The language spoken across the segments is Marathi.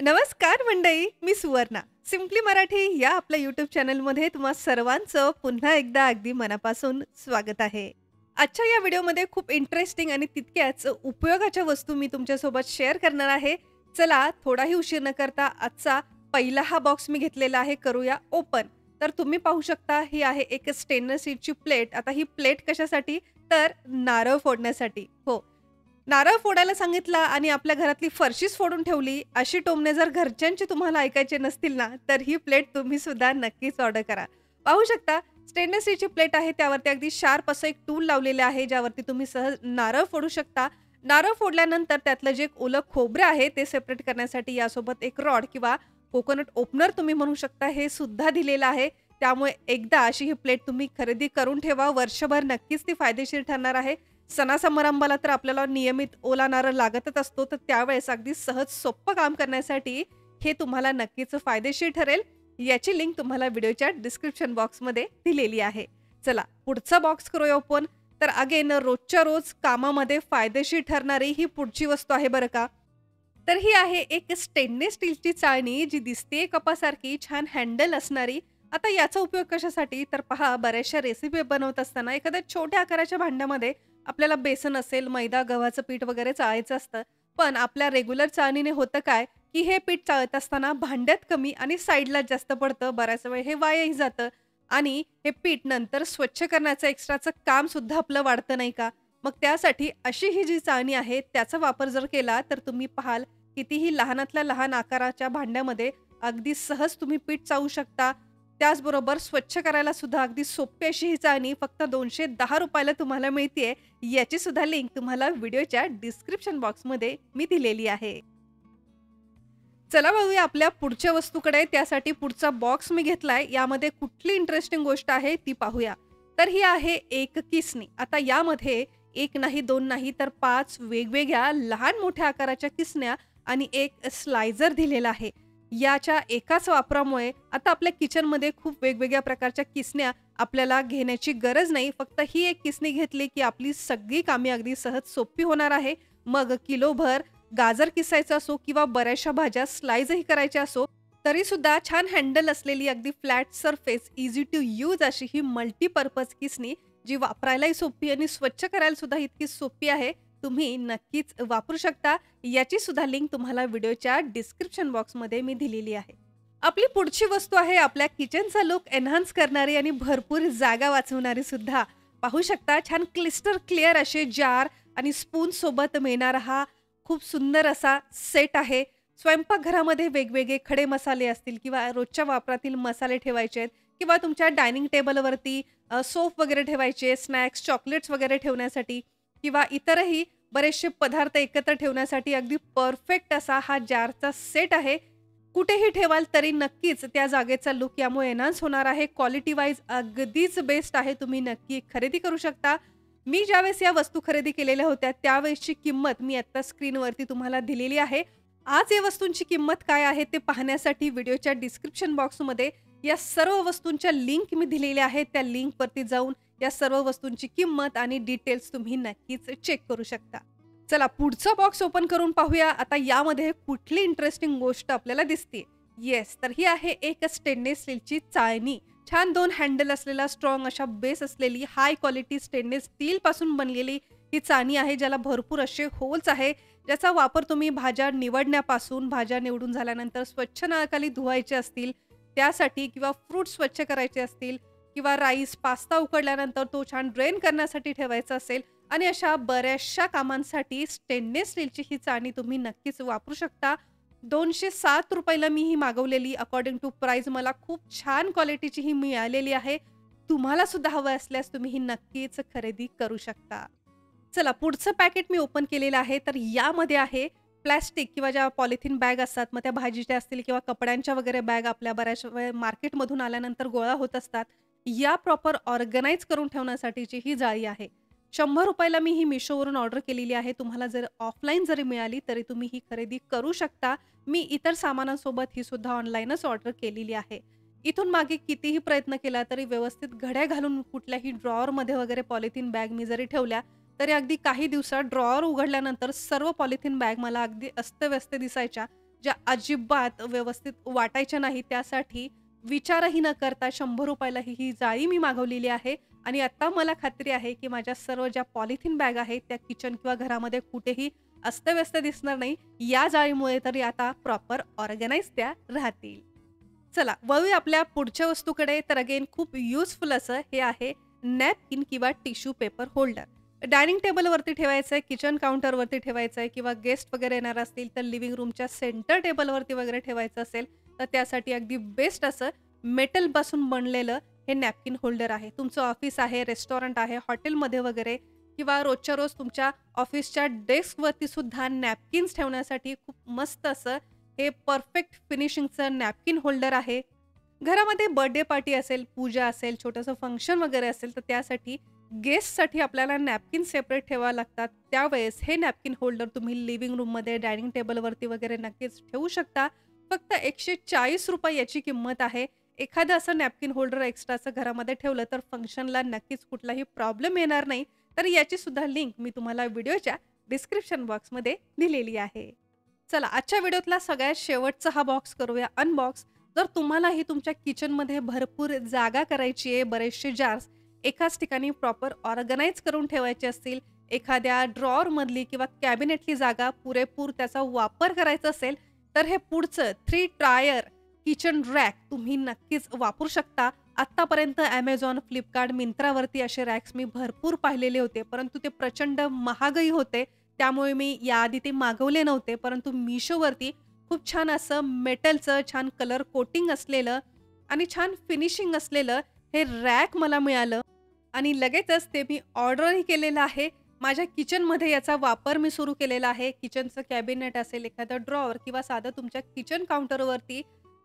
नमस्कार मंडळी, मी सुवर्णा. सिम्पली मराठी या आपल्या यूट्यूब चॅनलमध्ये तुम्हा सर्वांचं पुन्हा एकदा अगदी मनापासून स्वागत आहे. आजच्या या व्हिडिओमध्ये खूप इंटरेस्टिंग आणि तितक्याच उपयोगाच्या वस्तू मी तुमच्यासोबत शेअर करणार आहे. चला थोडाही उशीर न करता आजचा पहिला हा बॉक्स मी घेतलेला आहे, करूया ओपन. तर तुम्ही पाहू शकता ही आहे एक स्टेनलेस स्टीलची प्लेट. आता ही प्लेट कशासाठी? तर नारळ फोडण्यासाठी. हो, नारळ फोडायला सांगितला आणि आपल्या घरातली फरशीच फोडून ठेवली, अशी टोमणे जर घरच्यांचे तुम्हाला ऐकायचे नसतील ना, तर ही प्लेट तुम्ही सुद्धा नक्कीच ऑर्डर करा. पाहू शकता स्टेनलेस स्टीलची प्लेट आहे, त्यावरती अगदी शार्प असं एक टूल लावलेलं आहे, ज्यावरती तुम्ही सहज नारळ फोडू शकता. नारळ फोडल्यानंतर त्यातलं जे एक ओलं खोबरं आहे ते सेपरेट करण्यासाठी यासोबत एक रॉड किंवा कोकोनट ओपनर तुम्ही म्हणू शकता, हे सुद्धा दिलेलं आहे. त्यामुळे एकदा अशी ही प्लेट तुम्ही खरेदी करून ठेवा. वर्षभर नक्कीच ती फायदेशीर ठरणार आहे. सणासमारंभाला तर आपल्याला नियमित ओला नारळ लागतच असतो, तर त्यावेळेस अगदी सहज सोपं काम करण्यासाठी हे तुम्हाला नक्कीच फायदेशीर ठरेल. याची लिंक तुम्हाला व्हिडिओच्या डिस्क्रिप्शन बॉक्समध्ये दिलेली आहे. चला पुढचा बॉक्स करूया ओपन. तर अगेन रोजच्या रोज कामामध्ये फायदेशीर ठरणारी ही पुढची वस्तू आहे बरं का. तर ही आहे एक स्टेनलेस स्टीलची चाळणी, जी दिसते कपासारखी, छान हँडल असणारी. आता याचा उपयोग कशासाठी? तर पहा, बऱ्याचशा रेसिपी बनवत असताना एखाद्या छोट्या आकाराच्या भांड्यामध्ये आपल्याला बेसन असेल, मैदा, गव्हाचं पीठ वगैरे चाळायचं असतं. पण आपल्या रेग्युलर चाळणीने होतं काय, की हे पीठ चाळत असताना भांड्यात कमी आणि साईडला जास्त पडतं. बऱ्याच वेळ हे वायाही जातं आणि हे पीठ नंतर स्वच्छ करण्याचं एक्स्ट्राचं काम सुद्धा आपलं वाढतं, नाही का? मग त्यासाठी अशी ही जी चाळणी आहे त्याचा वापर जर केला तर तुम्ही पाहाल कितीही लहानातल्या लहान आकाराच्या भांड्यामध्ये अगदी सहज तुम्ही पीठ चाळू शकता. त्याचबरोबर स्वच्छ करायला सुद्धा अगदी सोपी अशी ही चाळणी फक्त ₹210 ला तुम्हाला मिळतीये. याची सुद्धा लिंक तुम्हाला व्हिडिओच्या डिस्क्रिप्शन बॉक्समध्ये मी दिलेली आहे. चला बघूया आपल्या पुढच्या वस्तूकडे. त्यासाठी पुढचा बॉक्स मी घेतलाय. यामध्ये कुठली इंटरेस्टिंग गोष्ट आहे ती पाहूया. तर ही आहे एक किसणी. आता यामध्ये एक नाही, दोन नाही, तर 5 वेगवेगळ्या लहान मोठ्या आकाराच्या किसण्या आणि एक स्लायझर दिलेला आहे. याच्या एकाच वापरामुळे आता आपल्या किचनमध्ये खूप वेगवेगळ्या प्रकारच्या किसण्या आपल्याला घेण्याची गरज नाही. फक्त ही एक किसणी घेतली की आपली सगळी कामे अगदी सहज सोपी होणार आहे. मग किलोभर गाजर किसायचं असो किंवा बऱ्याचशा भाज्या स्लाइसही करायच्या असो, तरी सुद्धा छान हँडल असलेली अगदी flat surface, easy to use अशी ही मल्टीपर्पज किसणी, जी वापरायलाही सोपी आणि स्वच्छ करायला सुद्धा इतकी सोपी आहे. तुम्ही नक्कीच वापरू शकता. याची सुद्धा लिंक तुम्हाला व्हिडिओच्या डिस्क्रिप्शन बॉक्समध्ये मी दिलेली आहे. आपली पुढची वस्तू आहे आपल्या किचनचा लुक एन्हान्स करणारी आणि भरपूर जागा वाचवणारी सुद्धा. पाहू शकता छान क्लिस्टर क्लिअर असे जार आणि स्पून सोबत मिळणारा हा खूप सुंदर असा सेट आहे. स्वयंपाकघरामध्ये वेगवेगळे खडे मसाले असतील किंवा रोजच्या वापरातील मसाले ठेवायचे आहेत किंवा तुमच्या डायनिंग टेबलवरती सोप वगैरे ठेवायचे, स्नॅक्स, चॉकलेट्स वगैरे ठेवण्यासाठी किंवा इतरही बरेचसे पदार्थ एकत्र ठेवण्यासाठी अगदी परफेक्ट असा हा जारचा सेट आहे. कुठेही ठेवाल तरी नक्कीच त्या जागेचा लुक यामुळे एन्हान्स होणार आहे. क्वालिटी वाईज अगदीच बेस्ट आहे. तुम्ही नक्की खरेदी करू शकता. मी ज्यावेळेस या वस्तू खरेदी केलेल्या होत्या त्यावेळेसची किंमत मी आता स्क्रीनवरती तुम्हाला दिलेली आहे. आज या वस्तूंची किंमत काय आहे ते पाहण्यासाठी व्हिडिओच्या डिस्क्रिप्शन बॉक्समध्ये या सर्व वस्तूंच्या लिंक मी दिलेल्या आहेत. त्या लिंकवरती जाऊन या सर्व वस्तूंची किंमत आणि डिटेल्स तुम्ही नक्कीच चेक करू शकता. चला पुढचा बॉक्स ओपन करून पाहूया. आता यामध्ये कुठली इंटरेस्टिंग गोष्ट आपल्याला दिसते. येस, तर ही आहे एक स्टेनलेस स्टीलची चाळणी. छान 2 हँडल असलेला स्ट्रॉंग अशा बेस असलेली हाय क्वालिटी स्टेनलेस स्टील पासून बनलेली ही चाळणी आहे, ज्याला भरपूर असे होल्स आहे. ज्याचा वापर तुम्ही भाज्या निवडण्यापासून, भाज्या निवडून झाल्यानंतर स्वच्छ नळाखाली धुवायचे असतील त्यासाठी किंवा फ्रूट स्वच्छ करायचे असतील किंवा राईस, पास्ता उकडल्यानंतर तो छान ड्रेन करण्यासाठी ठेवायचा असेल आणि अशा बऱ्याचशा कामांसाठी स्टेनलेस स्टीलची ही चाळणी तुम्ही नक्कीच वापरू शकता. ₹207 मी ही मागवलेली. अकॉर्डिंग टू प्राइस मला खूप छान क्वालिटीची ही मिळालेली आहे. तुम्हाला सुद्धा हवं असल्यास तुम्ही ही नक्कीच खरेदी करू शकता. चला पुढचं पॅकेट मी ओपन केलेलं आहे. तर यामध्ये आहे प्लास्टिक किंवा ज्या पॉलिथिन बॅग असतात, मग त्या भाजीच्या असतील किंवा कपड्यांच्या वगैरे बॅग आपल्या बऱ्याच वेळ मार्केटमधून आल्यानंतर गोळा होत असतात. या प्रॉपर ऑर्गनाइज करून ठेवण्यासाठीची ही जाळी आहे. ₹100 मी ही मिशोवरून ऑर्डर केलेली आहे. तुम्हाला जर ऑफलाईन जरी मिळाली तरी तुम्ही ही खरेदी करू शकता. मी इतर सामानांसोबत ही सुद्धा ऑनलाईनच ऑर्डर केलेली आहे. इथून मागे कितीही प्रयत्न केला तरी व्यवस्थित घड्या घालून कुठल्याही ड्रॉवरमध्ये वगैरे पॉलिथिन बॅग मी जरी ठेवल्या तरी अगदी काही दिवसात ड्रॉवर उघडल्यानंतर सर्व पॉलिथिन बॅग मला अगदी अस्तव्यस्त दिसायच्या. ज्या अजिबात व्यवस्थित वाटायच्या नाही, त्यासाठी विचारही न करता ₹100 ही जाळी मी मागवलेली आहे. आणि आता मला खात्री आहे, की माझ्या सर्व ज्या पॉलिथिन बॅग आहेत, त्या किचन किंवा घरामध्ये कुठेही अस्तव्यस्त दिसणार नाही. या जाळीमुळे तरी आता प्रॉपर ऑर्गनाइज त्या राहतील. चला वळूया आपल्या पुढच्या वस्तूकडे. तर अगेन खूप युजफुल असं हे आहे नॅपकिन किंवा टिश्यू पेपर होल्डर. डायनिंग टेबलवरती ठेवायचं आहे, किचन काउंटरवरती ठेवायचं आहे किंवा गेस्ट वगैरे येणार असतील तर लिव्हिंग रूमच्या सेंटर टेबलवरती वगैरे ठेवायचं असेल तर त्यासाठी अगदी बेस्ट असं मेटलपासून बनलेलं हे नॅपकिन होल्डर आहे. तुमचं ऑफिस आहे, रेस्टॉरंट आहे, हॉटेलमध्ये वगैरे किंवा रोजच्या रोज तुमच्या ऑफिसच्या डेस्कवरती सुद्धा नॅपकिन्स ठेवण्यासाठी खूप मस्त असं हे परफेक्ट फिनिशिंगचं नॅपकिन होल्डर आहे. घरामध्ये बर्थडे पार्टी असेल, पूजा असेल, छोटंसं फंक्शन वगैरे असेल तर त्यासाठी गेस्टसाठी आपल्याला नॅपकिन सेपरेट ठेवावं लागतात. त्यावेळेस हे नॅपकिन होल्डर तुम्ही लिव्हिंग रूममध्ये, डायनिंग टेबलवरती वगैरे नक्कीच ठेवू शकता. फक्त ₹140 याची किंमत आहे. एखादं असं नॅपकिन होल्डर एक्स्ट्राचं घरामध्ये ठेवलं तर फंक्शनला नक्कीच कुठलाही प्रॉब्लेम येणार नाही. तर याची सुद्धा लिंक मी तुम्हाला व्हिडिओच्या डिस्क्रिप्शन बॉक्समध्ये दिलेली आहे. चला आजच्या व्हिडिओतला सगळ्यात शेवटचा हा बॉक्स करूया अनबॉक्स. जर तुम्हालाही तुमच्या किचनमध्ये भरपूर जागा करायची आहे, बरेचसे जार्स एकाच ठिकाणी प्रॉपर ऑर्गनाइज करून ठेवायचे असतील, एखाद्या ड्रॉवरमधली किंवा कॅबिनेटली जागा पुरेपूर त्याचा वापर करायचा असेल तर हे पुढचं 3 टायर किचन रॅक तुम्ही नक्कीच वापरू शकता. आत्तापर्यंत Amazon, Flipkart, मिंत्रावरती असे रॅक्स मी भरपूर पाहिलेले होते, परंतु ते प्रचंड महागही होते. त्यामुळे मी याआधी ते मागवले नव्हते. परंतु मिशोवरती खूप छान असं मेटलचं छान कलर कोटिंग असलेलं आणि छान फिनिशिंग असलेलं हे रॅक मला मिळालं आणि लगेचच ते मी ऑर्डरही केलेलं आहे. माझ्या किचनमध्ये याचा वापर मी सुरू केलेला आहे. किचनचं कॅबिनेट असेल, एखादं ड्रॉवर किंवा साधं तुमच्या किचन काउंटरवरती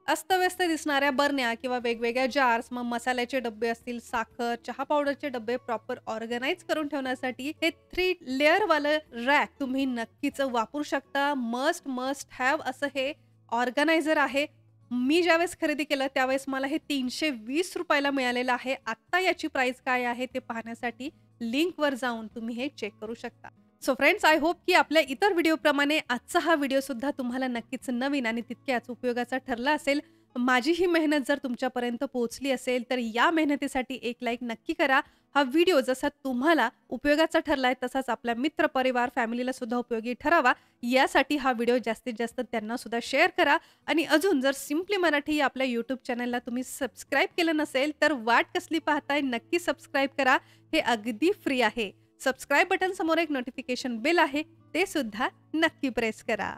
अस्तव्यस्त दिसणाऱ्या बरण्या किंवा वेगवेगळ्या जार्स, मग मसाल्याचे डब्बे असतील, साखर, चहा पावडरचे डब्बे प्रॉपर ऑर्गनाइज करून ठेवण्यासाठी हे 3 लेअरवालं रॅक तुम्ही नक्कीच वापरू शकता. मस्ट हॅव असं हे ऑर्गनायझर आहे. मी ज्यावेळेस खरेदी केलं त्यावेळेस मला हे ₹320 मिळालेलं आहे. आत्ता याची प्राइस काय आहे ते पाहण्यासाठी लिंकवर जाऊन तुम्ही हे चेक करू शकता. सो फ्रेंड्स, आय होप की आपल्या इतर व्हिडिओप्रमाणे आजचा हा व्हिडिओ सुद्धा तुम्हाला नक्कीच नवीन आणि तितक्याच उपयोगाचा ठरला असेल. माझी ही मेहनत जर तुमच्यापर्यंत पोहोचली असेल तर या मेहनतीसाठी एक लाईक नक्की करा. हा व्हिडिओ जसा तुम्हाला उपयोगाचा ठरलाय तसाच आपल्या मित्र, परिवार, फॅमिलीला सुद्धा उपयोगी ठरावा यासाठी हा व्हिडिओ जास्तीत जास्त त्यांना सुद्धा शेअर करा. आणि अजून जर सिम्पली मराठी या आपल्या यूट्यूब चॅनलला तुम्ही सबस्क्राईब केलं नसेल तर वाट कसली पाहताय, नक्की सबस्क्राईब करा. हे अगदी फ्री आहे. सबस्क्राईब बटन समोर एक नोटिफिकेशन बेल आहे, ते सुद्धा नक्की प्रेस करा.